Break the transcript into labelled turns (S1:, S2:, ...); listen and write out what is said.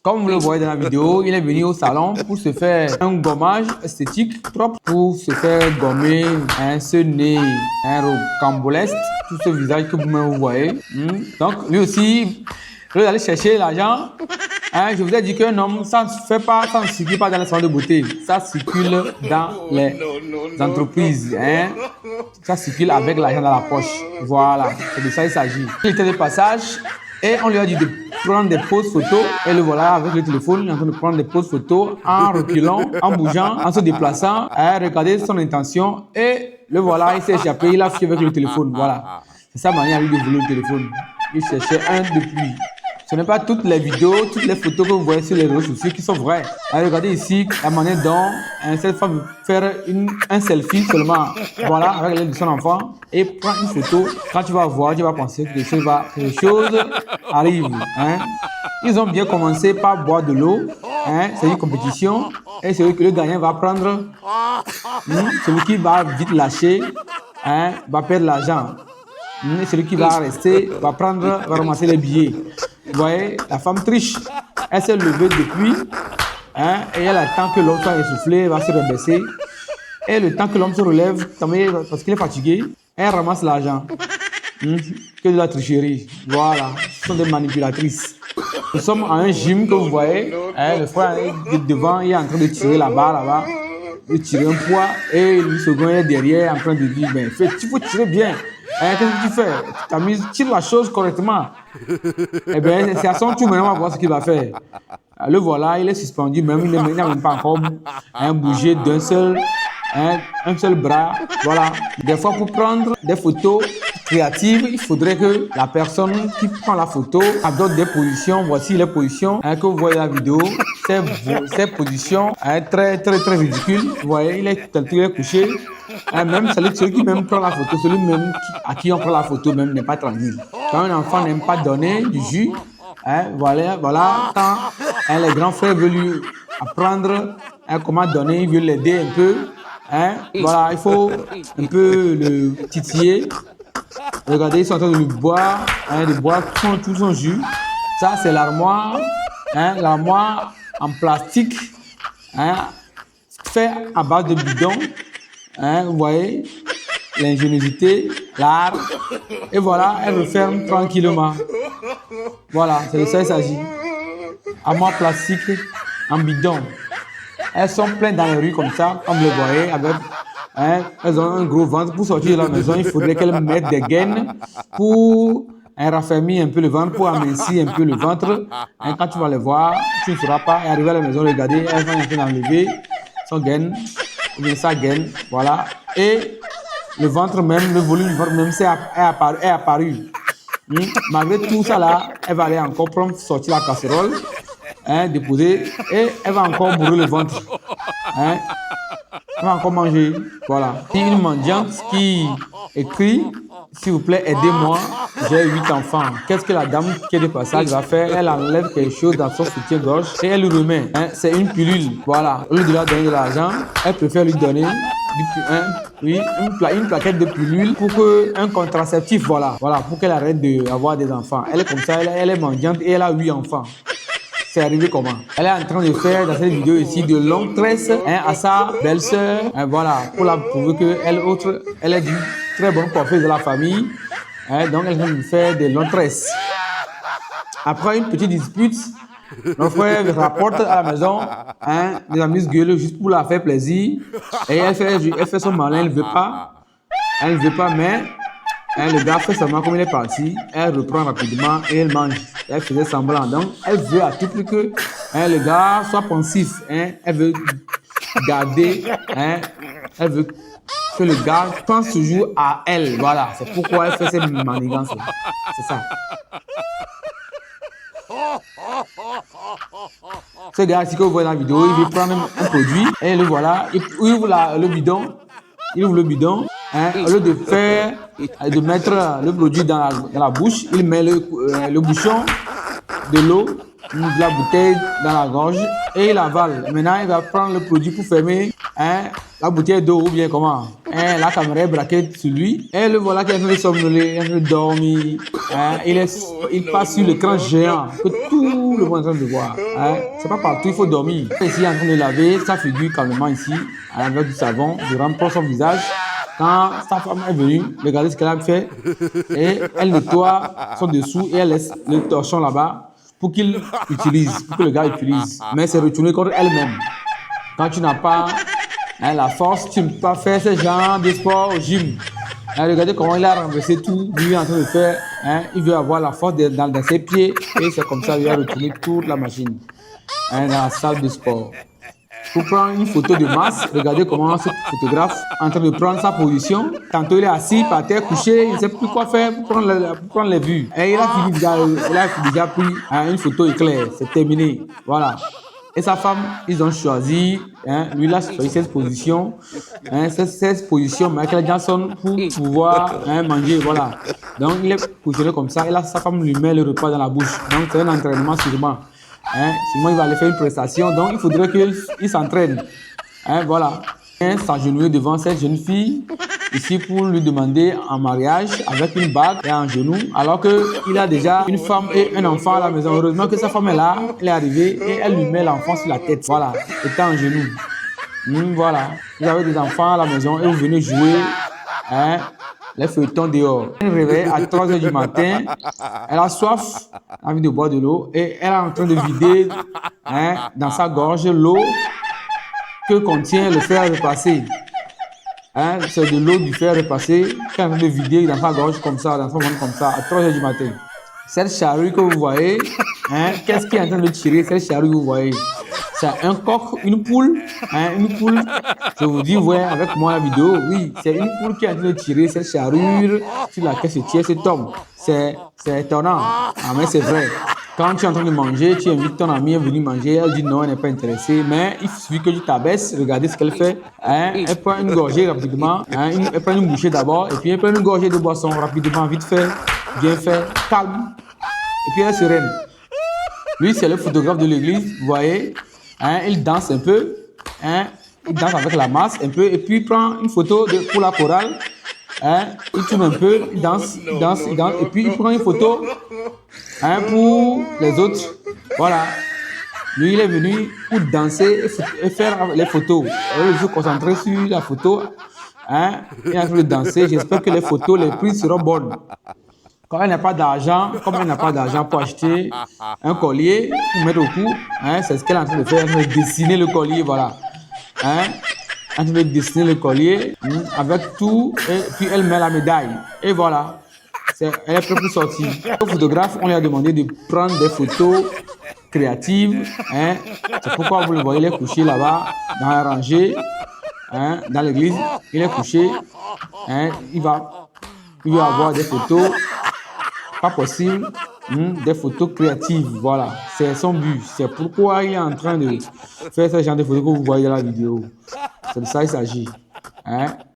S1: Comme vous le voyez dans la vidéo, il est venu au salon pour se faire un gommage esthétique propre, pour se faire gommer ce nez, un rocambolesque, tout ce visage que vous voyez. Donc, lui aussi, il aller chercher l'argent. Je vous ai dit qu'un homme, ça ne fait pas, ça ne circule pas dans les salons de beauté. Ça circule dans les entreprises. Ça circule avec l'argent dans la poche. Voilà, c'est de ça il s'agit. Il était de passage et on lui a dit de prendre des poses photos. Et le voilà avec le téléphone, il est en train de prendre des poses photos en reculant, en bougeant, en se déplaçant. Regardez son intention et le voilà, il s'est échappé, il a fui avec le téléphone. Voilà, c'est sa manière de voler le téléphone. Il cherchait un depuis. Ce n'est pas toutes les vidéos, toutes les photos que vous voyez sur les réseaux sociaux qui sont vraies. Regardez ici la manière dont cette femme veut faire un selfie seulement. Voilà, avec l'aide de son enfant. Et prend une photo. Quand tu vas voir, tu vas penser que les choses arrivent. Ils ont bien commencé par boire de l'eau. C'est une compétition. Et celui que le gagnant va prendre, celui qui va vite lâcher, va perdre l'argent. Celui qui va rester va ramasser les billets. Vous voyez, la femme triche. Elle s'est levée depuis et elle attend que l'homme soit essoufflé, elle va se rebaisser. Et le temps que l'homme se relève, parce qu'il est fatigué, elle ramasse l'argent. Que de la tricherie. Voilà, ce sont des manipulatrices. Nous sommes à un gym que vous voyez. Le frère est devant, il est en train de tirer la barre là-bas, de tirer un poids. Et le second est derrière en train de dire, ben, il faut tirer bien. Qu'est-ce que tu fais? Tire la chose correctement. Eh bien, c'est à son tour maintenant, on va voir ce qu'il va faire. Le voilà, il est suspendu, même il n'a même pas encore bougé d'un seul, un seul bras. Voilà. Des fois, pour prendre des photos créatives, il faudrait que la personne qui prend la photo adopte des positions. Voici les positions que vous voyez dans la vidéo. Ces positions très, très, très ridicules. Vous voyez, il est couché. Même celui qui même prend la photo, celui même à qui on prend la photo même n'est pas tranquille. Quand un enfant n'aime pas donner du jus, voilà, quand les grands frères veulent lui apprendre comment donner, ils veulent l'aider un peu. Voilà, il faut un peu le titiller. Regardez, ils sont en train de lui boire, de boire tout son jus. Ça, c'est l'armoire, l'armoire en plastique, fait à base de bidon. Vous voyez, l'ingéniosité, l'art. Et voilà, elle referme tranquillement. Voilà, c'est de ça qu'il s'agit. Armoire plastique en bidon. Elles sont pleines dans les rues comme ça, comme vous le voyez, avec. Elles ont un gros ventre. Pour sortir de la maison, il faudrait qu'elles mettent des gaines pour raffermir un peu le ventre, pour amincir un peu le ventre. Quand tu vas les voir, tu ne sauras pas. Et arriver à la maison, regarder, elles vont en train d'enlever son gaine, ou bien sa gaine, voilà. Et le ventre même, le volume du ventre même, est apparu. Malgré tout ça là, elle va aller encore prendre, sortir la casserole, déposer, et elle va encore bourrer le ventre. Elle va encore manger. Voilà. Une mendiante qui écrit, s'il vous plaît, aidez-moi, j'ai 8 enfants. Qu'est-ce que la dame qui est de passage va faire? Elle enlève quelque chose dans son soutien-gorge et elle lui remet. C'est une pilule. Voilà. Au lieu de lui donner de l'argent, elle préfère lui donner une plaquette de pilule pour un contraceptif. Voilà. Voilà. Pour qu'elle arrête d'avoir des enfants. Elle est comme ça, elle est mendiante et elle a 8 enfants. C'est arrivé comment? Elle est en train de faire dans cette vidéo ici de longues tresses à sa belle-sœur. Voilà, pour la prouver qu'elle est d'une très bonne coiffeuse de la famille. Donc elle vient de faire des longues tresses. Après une petite dispute, notre frère rapporte à la maison des amuse-gueules juste pour la faire plaisir. Et elle fait son malin, elle ne veut pas. Elle ne veut pas, mais le gars fait seulement comme il est parti. Elle reprend rapidement et elle mange. Elle faisait semblant. Donc, elle veut à tout prix que le gars soit pensif. Elle veut garder. Elle veut que le gars pense toujours à elle. Voilà. C'est pourquoi elle fait ces manigances-là. C'est ça. Ce gars ici que vous voyez dans la vidéo, il veut prendre un produit. Et le voilà. Il ouvre le bidon. Il ouvre le bidon. Au lieu de mettre le produit dans la bouche, il met le bouchon de l'eau, de la bouteille dans la gorge et il avale. Maintenant, il va prendre le produit pour fermer la bouteille d'eau ou bien comment. Hein, la caméra est braquée sur lui. Et le voilà qui est en train de somnoler, en train de dormir. Hein, il passe sur l'écran géant que tout le monde est en train de voir. Hein, c'est pas partout, il faut dormir. Ici, il est en train de laver sa figure calmement ici, avec du savon, de remplir son visage. Quand sa femme est venue, regardez ce qu'elle a fait. Et elle nettoie son dessous et elle laisse le torchon là-bas pour qu'il utilise, pour que le gars utilise. Mais c'est retourné contre elle-même. Quand tu n'as pas la force, tu ne peux pas faire ce genre de sport au gym. Regardez comment il a renversé tout. Lui il est en train de faire. Il veut avoir la force dans ses pieds. Et c'est comme ça qu'il a retourné toute la machine dans la salle de sport. Pour prendre une photo de masse, regardez comment ce photographe est en train de prendre sa position. Tantôt il est assis par terre, couché, il ne sait plus quoi faire pour prendre les vues. Et il a déjà pris une photo éclair, c'est terminé. Voilà. Et sa femme, ils ont choisi, lui il a choisi cette position, cette position Michael Jackson pour pouvoir manger, voilà. Donc il est positionné comme ça et là sa femme lui met le repas dans la bouche. Donc c'est un entraînement sûrement. Sinon il va aller faire une prestation, donc il faudrait qu'il s'entraîne. Voilà. Il s'agenouille devant cette jeune fille ici pour lui demander en mariage avec une bague et un genou, alors qu'il a déjà une femme et un enfant à la maison. Heureusement que sa femme est là, elle est arrivée et elle lui met l'enfant sur la tête. Voilà, étant en genou. Voilà, vous avez des enfants à la maison et vous venez jouer les feuilletons dehors. Elle se réveille à 3 h du matin, elle a soif, elle a envie de boire de l'eau et elle est en train de vider dans sa gorge l'eau que contient le fer repassé. C'est de l'eau du fer repassé qu'elle est en train de vider dans sa gorge comme ça, dans son ventre comme ça, à 3 h du matin. Cette charrue que vous voyez, qu'est-ce qui est en train de tirer cette charrue que vous voyez? C'est un coq, une poule, une poule. Je vous dis, ouais, avec moi la vidéo, oui, c'est une poule qui est en train de tirer cette charrue sur laquelle se tient cet homme. C'est étonnant, mais c'est vrai. Quand tu es en train de manger, tu invites ton amie à venir manger, elle dit non, elle n'est pas intéressée, mais il suffit que tu t'abaisses, regardez ce qu'elle fait. Elle prend une gorgée rapidement, elle prend une bouchée d'abord, et puis elle prend une gorgée de boisson rapidement, vite fait, bien fait, calme, et puis elle est sereine. Lui, c'est le photographe de l'église, vous voyez, il danse un peu, il danse avec la masse un peu, et puis il prend une photo pour la chorale. Il tourne un peu, il danse, et puis il prend une photo pour les autres. Voilà. Lui, il est venu pour danser et faire les photos. Il se concentrer sur la photo. Il est en train de danser. J'espère que les photos, les prix seront bonnes. Quand elle n'a pas d'argent, pour acheter un collier, pour mettre au cou, c'est ce qu'elle est en train de faire. Elle est en train de dessiner le collier, voilà. Elle va dessiner le collier avec tout et puis elle met la médaille. Et voilà, elle est prête pour sortir. Le photographe, on lui a demandé de prendre des photos créatives. C'est pourquoi vous le voyez, il est couché là-bas, dans la rangée, dans l'église. Il est couché. Il va avoir des photos, pas possible, des photos créatives. Voilà, c'est son but. C'est pourquoi il est en train de faire ce genre de photos que vous voyez dans la vidéo. C'est de ça qu'il s'agit.